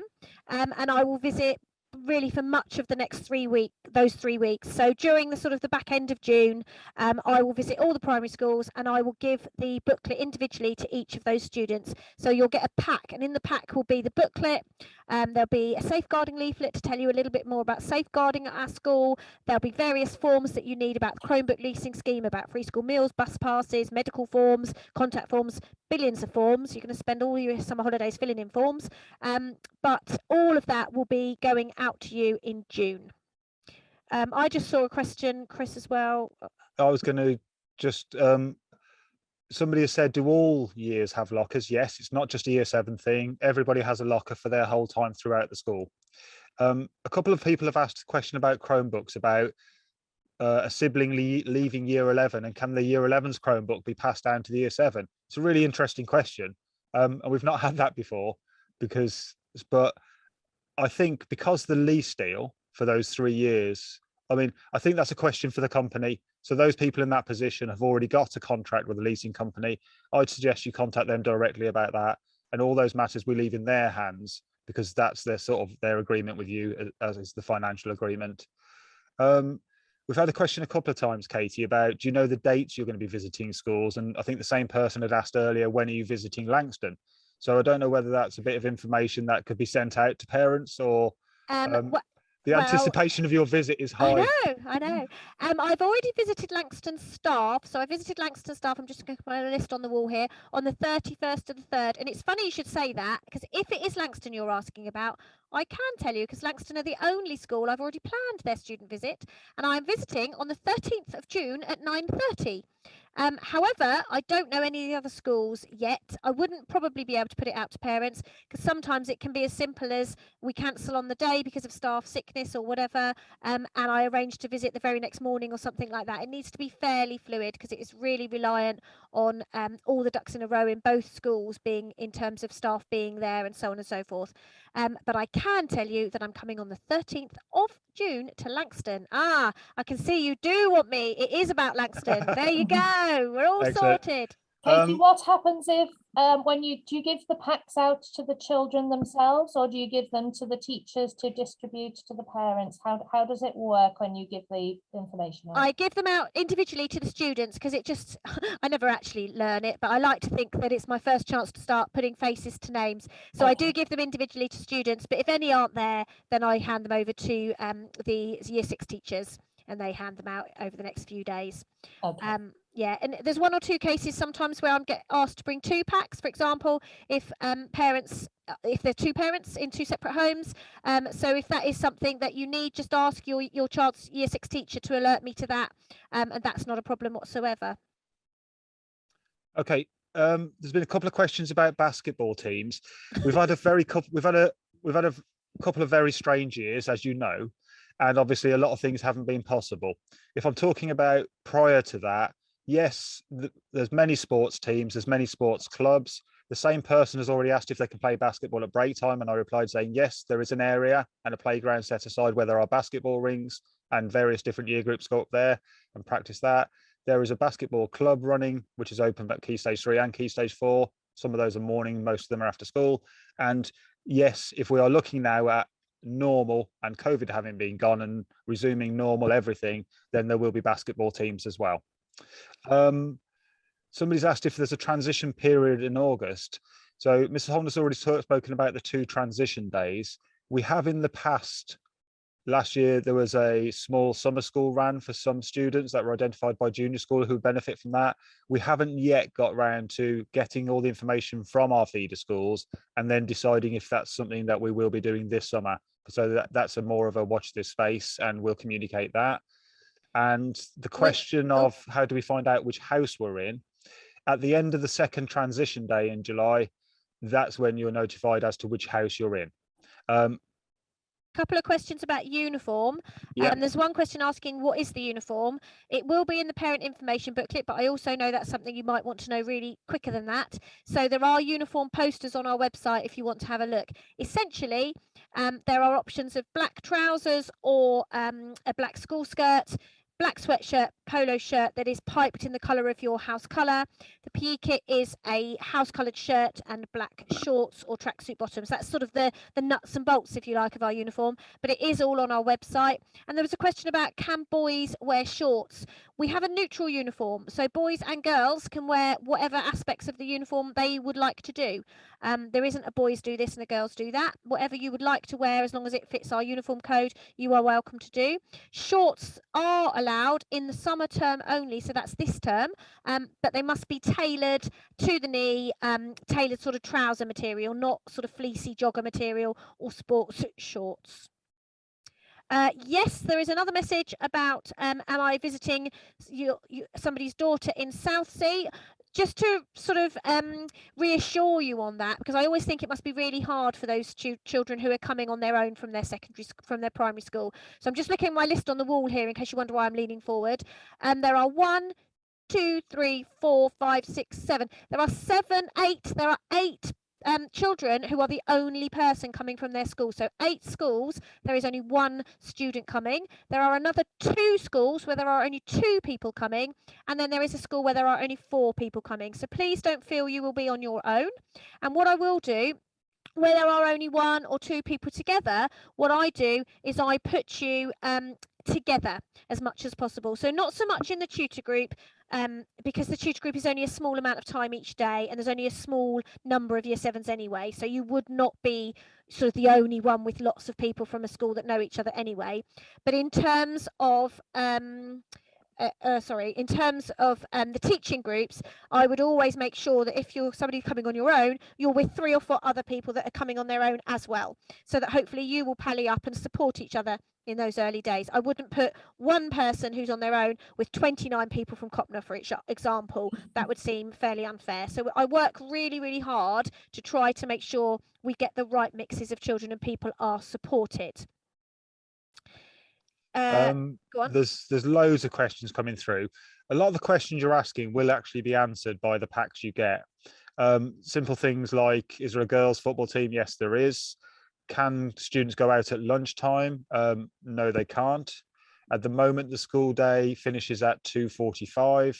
and I will visit really for much of the next 3 weeks, those 3 weeks. So during the sort of the back end of June, I will visit all the primary schools and I will give the booklet individually to each of those students. So you'll get a pack, and in the pack will be the booklet. There'll be a safeguarding leaflet to tell you a little bit more about safeguarding at our school. There'll be various forms that you need about the Chromebook leasing scheme, about free school meals, bus passes, medical forms, contact forms, billions of forms. You're going to spend all your summer holidays filling in forms, but all of that will be going out to you in June. I just saw a question, Chris, as well. I was going to just somebody has said, do all years have lockers? Yes, it's not just a year 7 thing. Everybody has a locker for their whole time throughout the school. A couple of people have asked a question about Chromebooks, about a sibling leaving year 11, and can the year 11's Chromebook be passed down to the year 7? It's a really interesting question, and we've not had that before, but I think because the lease deal for those 3 years, I mean, I think that's a question for the company. So those people in that position have already got a contract with a leasing company. I'd suggest you contact them directly about that, and all those matters we leave in their hands, because that's their sort of their agreement with you, as is the financial agreement. We've had a question a couple of times, Katie, about, do you know the dates you're going to be visiting schools? And I think the same person had asked earlier, when are you visiting Langston? So I don't know whether that's a bit of information that could be sent out to parents, or the anticipation of your visit is high. I know. I've already visited Langston staff. So I visited Langston staff. I'm just going to put a list on the wall here on the 31st of the 3rd. And it's funny you should say that, because if it is Langston you're asking about, I can tell you, because Langston are the only school I've already planned their student visit, and I'm visiting on the 13th of June at 9:30. However, I don't know any of the other schools yet. I wouldn't probably be able to put it out to parents, because sometimes it can be as simple as we cancel on the day because of staff sickness or whatever, and I arrange to visit the very next morning or something like that. It needs to be fairly fluid, because it is really reliant on all the ducks in a row in both schools, being in terms of staff being there and so on and so forth. But I can tell you that I'm coming on the 13th of June to Langston. I can see you do want me. It is about Langston. There you go. We're all Excellent. sorted. Katie, what happens if do you give the packs out to the children themselves, or do you give them to the teachers to distribute to the parents? How does it work when you give the information out? I give them out individually to the students, because it just I never actually learn it, but I like to think that it's my first chance to start putting faces to names. So I do give them individually to students, but if any aren't there, then I hand them over to the year 6 teachers, and they hand them out over the next few days. Okay. Yeah, and there's 1 or 2 cases sometimes where I'm asked to bring 2 packs, for example, if if they're 2 parents in 2 separate homes. So if that is something that you need, just ask your child's year 6 teacher to alert me to that, and that's not a problem whatsoever. Okay, there's been a couple of questions about basketball teams. We've had a couple of very strange years, as you know, and obviously a lot of things haven't been possible. If I'm talking about prior to that, yes, there's many sports teams, there's many sports clubs. The same person has already asked if they can play basketball at break time, and I replied saying yes, there is an area and a playground set aside where there are basketball rings, and various different year groups go up there and practice that. There is a basketball club running, which is open at Key Stage 3 and Key Stage 4. Some of those are morning, most of them are after school. And yes, if we are looking now at normal and COVID having been gone and resuming normal everything, then there will be basketball teams as well. Somebody's asked if there's a transition period in August. So Mrs. Holmes has already spoken about the 2 transition days. We have in the past, last year, there was a small summer school ran for some students that were identified by junior school who benefit from that. We haven't yet got round to getting all the information from our feeder schools and then deciding if that's something that we will be doing this summer. So that's a more of a watch this space, and we'll communicate that. And the question of how do we find out which house we're in, at the end of the 2nd transition day in July, that's when you're notified as to which house you're in. Couple of questions about uniform. Yeah. There's one question asking what is the uniform. It will be in the parent information booklet, but I also know that's something you might want to know really quicker than that. So there are uniform posters on our website if you want to have a look. Essentially, there are options of black trousers or a black school skirt, black sweatshirt, polo shirt that is piped in the colour of your house colour. The PE kit is a house coloured shirt and black shorts or tracksuit bottoms. That's sort of the nuts and bolts, if you like, of our uniform, but it is all on our website. And there was a question about, can boys wear shorts? We have a neutral uniform, so boys and girls can wear whatever aspects of the uniform they would like to do. There isn't a boys do this and a girls do that. Whatever you would like to wear, as long as it fits our uniform code, you are welcome to do. Shorts are allowed in the summer term only, so that's this term, but they must be tailored to the knee, tailored sort of trouser material, not sort of fleecy jogger material or sports shorts. Yes, there is another message about am I visiting somebody's daughter in Southsea? Just to sort of reassure you on that, because I always think it must be really hard for those children who are coming on their own from their from their primary school. So I'm just looking at my list on the wall here in case you wonder why I'm leaning forward. There are 1, 2, 3, 4, 5, 6, 7. There are 7, 8. There are 8 children who are the only person coming from their school. So 8 schools, there is only 1 student coming. There are another 2 schools where there are only 2 people coming, and then there is a school where there are only 4 people coming. So please don't feel you will be on your own. And what I will do, where there are only 1 or 2 people together, what I do is I put you together as much as possible. So not so much in the tutor group, because the tutor group is only a small amount of time each day, and there's only a small number of year 7s anyway, so you would not be sort of the only one with lots of people from a school that know each other anyway. But in terms of in terms of the teaching groups, I would always make sure that if you're somebody coming on your own, you're with 3 or 4 other people that are coming on their own as well, so that hopefully you will pally up and support each other in those early days. I wouldn't put one person who's on their own with 29 people from Copner, for example. That would seem fairly unfair. So I work really, really hard to try to make sure we get the right mixes of children and people are supported. Go on. There's loads of questions coming through. A lot of the questions you're asking will actually be answered by the packs you get. Simple things like, is there a girls' football team? Yes, there is. Can students go out at lunchtime? No, they can't. At the moment, the school day finishes at 2:45.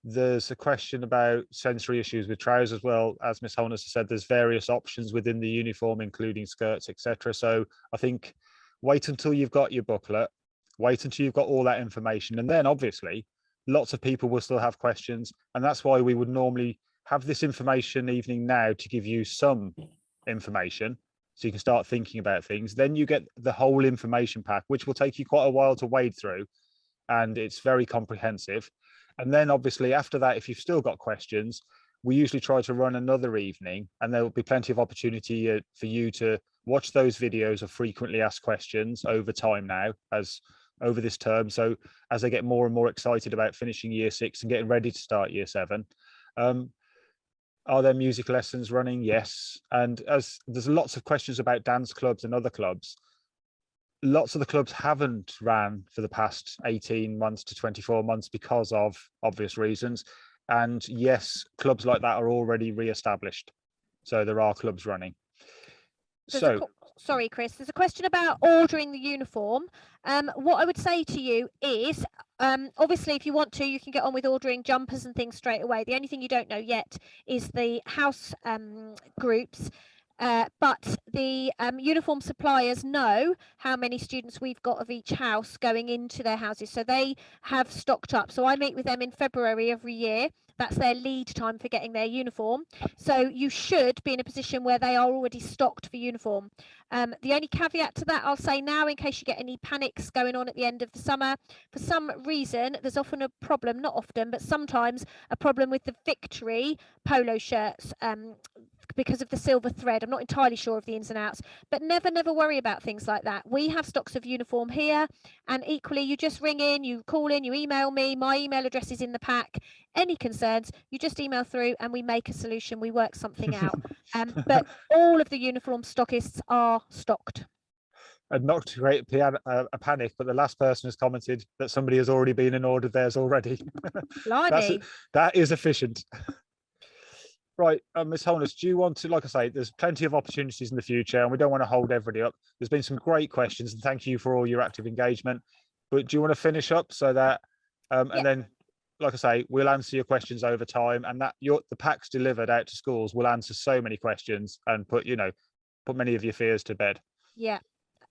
There's a question about sensory issues with trousers. Well, as Miss Holness said, there's various options within the uniform, including skirts, etc. So I think wait until you've got your booklet, wait until you've got all that information, and then obviously lots of people will still have questions, and that's why we would normally have this information evening now to give you some information so you can start thinking about things. Then you get the whole information pack, which will take you quite a while to wade through, and it's very comprehensive. And then obviously after that, if you've still got questions, we usually try to run another evening, and there will be plenty of opportunity for you to watch those videos of frequently asked questions over time now, as over this term. So as I get more and more excited about finishing year 6 and getting ready to start year 7, are there music lessons running? Yes. And as there's lots of questions about dance clubs and other clubs, lots of the clubs haven't ran for the past 18 months to 24 months because of obvious reasons. And yes, clubs like that are already re-established. So there are clubs running. Sorry, Chris, there's a question about ordering the uniform. What I would say to you is, obviously, if you want to, you can get on with ordering jumpers and things straight away. The only thing you don't know yet is the house groups. But the uniform suppliers know how many students we've got of each house going into their houses, so they have stocked up. So I meet with them in February every year. That's their lead time for getting their uniform. So you should be in a position where they are already stocked for uniform. The only caveat to that I'll say now, in case you get any panics going on at the end of the summer, for some reason there's often a problem, not often, but sometimes a problem with the Victory polo shirts, because of the silver thread. I'm not entirely sure of the ins and outs, but never worry about things like that. We have stocks of uniform here, and equally you just ring in, you call in, you email me. My email address is in the pack. Any concerns, you just email through and we make a solution, we work something out. But all of the uniform stockists are stocked. and not to create a panic, but the last person has commented that somebody has already been and ordered theirs already. Blimey. That is efficient. Right, Ms. Holness, do you want to, like I say, there's plenty of opportunities in the future and we don't want to hold everybody up. There's been some great questions and thank you for all your active engagement. But do you want to finish up so that, and then, like I say, we'll answer your questions over time, and that the packs delivered out to schools will answer so many questions and put many of your fears to bed. Yeah.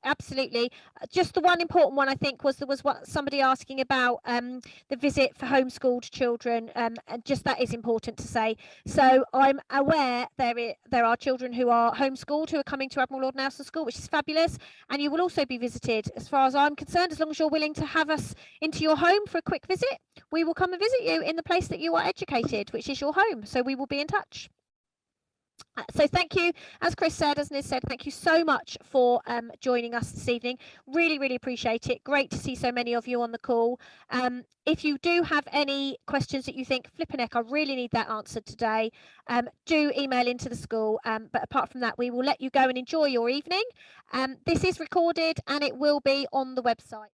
Absolutely. Just the one important one, I think, was there was what somebody asking about the visit for homeschooled children, and just that is important to say. So I'm aware there are children who are homeschooled who are coming to Admiral Lord Nelson School, which is fabulous, and you will also be visited. As far as I'm concerned, as long as you're willing to have us into your home for a quick visit, we will come and visit you in the place that you are educated, which is your home. So we will be in touch. So thank you, as Chris said, as Niz said, thank you so much for joining us this evening. Really, really appreciate it. Great to see so many of you on the call. If you do have any questions that you think, flipping heck, I really need that answered today, do email into the school. But apart from that, we will let you go and enjoy your evening. This is recorded and it will be on the website.